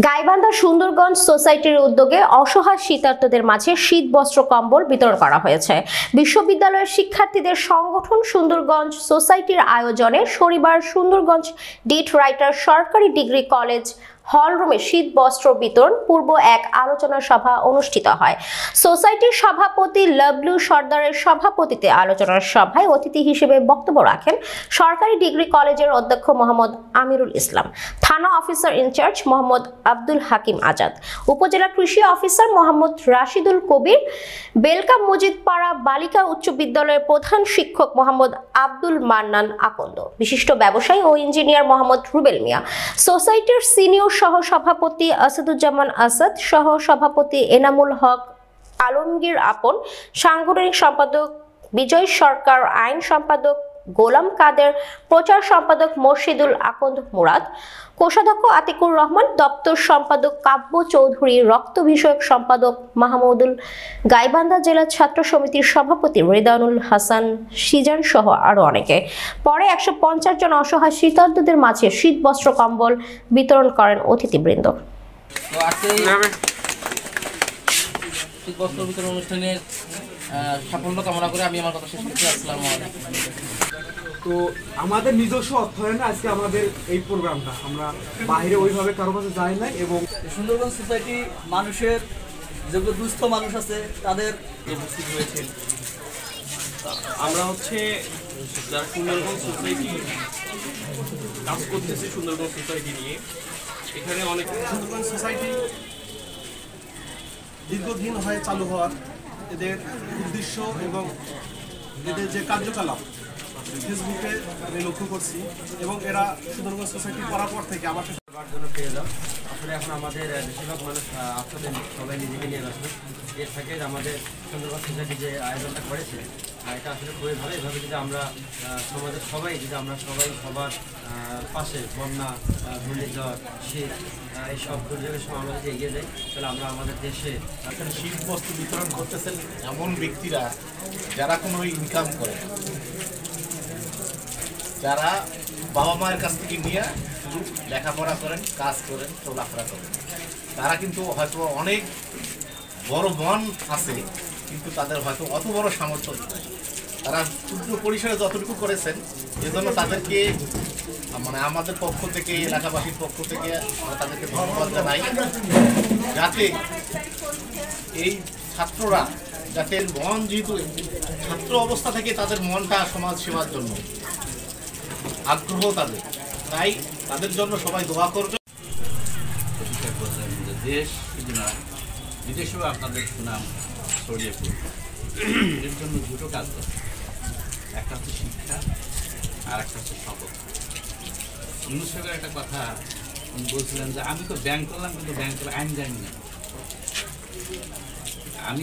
গাইবান্ধা সুন্দরগঞ্জ সোসাইটির উদ্যোগে অসহায় শীতার্তদের মাঝে শীত বস্ত্র কম্বল বিতরণ করা হয়েছে। বিশ্ববিদ্যালয়ের শিক্ষার্থীদের সংগঠন সুন্দরগঞ্জ সোসাইটির আয়োজনে শনিবার সুন্দরগঞ্জ ডিট রাইটার সরকারি ডিগ্রি কলেজ হলরুমে শীত বস্ত্র বিতরণ পূর্ব এক আলোচনা সভা অনুষ্ঠিত হয়। সোসাইটির সভাপতি লাবলু সর্দারের সভাপতিত্বে আলোচনার সভায় অতিথি হিসেবে বক্তব্য রাখেন সরকারি ডিগ্রি কলেজের অধ্যক্ষ মোহাম্মদ আমিরুল ইসলাম, থানা অফিসার ইনচার্জ মোহাম্মদ আব্দুল হাকিম আজাদ, উপজেলা কৃষি অফিসার মোহাম্মদ রাশিদুল কবির, বেলকা মজিদপাড়া বালিকা উচ্চ বিদ্যালয়ের প্রধান শিক্ষক মোহাম্মদ আব্দুল মান্নান আকন্দ, বিশিষ্ট ব্যবসায়ী ও ইঞ্জিনিয়ার মোহাম্মদ রুবেল মিয়া, সোসাইটির সিনিয়র সহ সভাপতি আসাদুজ্জামান আসাদ, সহ সভাপতি এনামুল হক আলমগীর আপন, সাংগঠনিক সম্পাদক বিজয় সরকার, আইন সম্পাদক গোলাম কাদের, প্রচার সম্পাদক মর্শিদুল আকন্দ মুরাদ, কোষাধ্যক্ষ আতিকুর রহমান, দপ্তর সম্পাদক কাব্য চৌধুরী, রক্ত বিষয়ক সম্পাদক মাহমুদুল, গাইবান্ধা জেলা ছাত্র সমিতির সভাপতি রেদানুল হাসান সিজান সহ আরো অনেকে। পরে 150 জন অসহায় শীতার্তদের মাঝে শীত বস্ত্র কম্বল বিতরণ করেন অতিথিবৃন্দ। শীত বস্ত্র বিতরণ অনুষ্ঠানের সাফল্য কামনা করে আমি আমার কথা শেষ করছি। আসসালামু আলাইকুম। তো আমাদের নিজস্ব অর্থায়নে আজকে আমাদের এই প্রোগ্রামটা, আমরা বাইরে ওইভাবে কারো কাছে যাই নাই। এবং সুন্দরগঞ্জ সোসাইটি মানুষের যেগুলো দুস্থ মানুষ আছে তাদের উপস্থিত হয়েছে। আমরা যারা সুন্দরগঞ্জ সোসাইটি কাজ করতেছি, সুন্দরগঞ্জ সোসাইটি নিয়ে এখানে অনেক সুন্দরগঞ্জ সোসাইটি দীর্ঘদিন হয়ে চালু হওয়ার এদের উদ্দেশ্য এবং এদের যে কার্যকলাপ ফেসবুকে আমি লক্ষ্য করছি এবং এরা সুন্দরগঞ্জ সোসাইটি করার পর থেকে আমার সাথে জন্য পেয়ে যাও। আসলে এখন আমাদের বেশিরভাগ মানুষ আপনাদের সবাই নিজেকে নিয়ে ব্যস্ত। এর থেকে আমাদের সুন্দরগঞ্জ সোসাইটি যে আয়োজনটা করেছে এটা আসলে খুবই ভালো। এভাবে যদি আমরা সমাজের সবাই সবার পাশে বন্যা, ঘূর্ণিঝড়, শীত এইসব দুর্যোগের সময় আমরা যদি এগিয়ে যাই তাহলে আমরা আমাদের দেশে এখানে শীত বস্ত্র বিতরণ করতেছেন এমন ব্যক্তিরা যারা কোনো ইনকাম করে, যারা বাবা মায়ের কাছ থেকে নিয়ে শুধু লেখাপড়া করেন, কাজ করেন, চলাফেরা করেন। তারা কিন্তু হয়তো অনেক বড় মন আছে, কিন্তু তাদের হয়তো অত বড় সামর্থ্য নেই। তারা ক্ষুদ্র পরিসরে যতটুকু করেছেন, এজন্য তাদেরকে আমাদের পক্ষ থেকে, এলাকাবাসীর পক্ষ থেকে আমরা তাদেরকে ধন্যবাদ জানাই। যাতে এই ছাত্ররা যাতে মন, যেহেতু ছাত্র অবস্থা থেকে তাদের মনটা সমাজ সেবার জন্য আগ্রহ তাদের, তাই তাদের জন্য সবাই দোয়া করবে। দেশ শুধু না, বিদেশেও আপনাদের সুনাম ছড়িয়ে পড়বে। এর জন্য দুটো কাজ করবে, একটা হচ্ছে শিক্ষা আর একটা হচ্ছে শপথ। অনুষ্ঠের একটা কথা উনি বলছিলেন যে আমি তো ব্যাংক করলাম, কিন্তু ব্যাংক করে আইন জানি না। আমি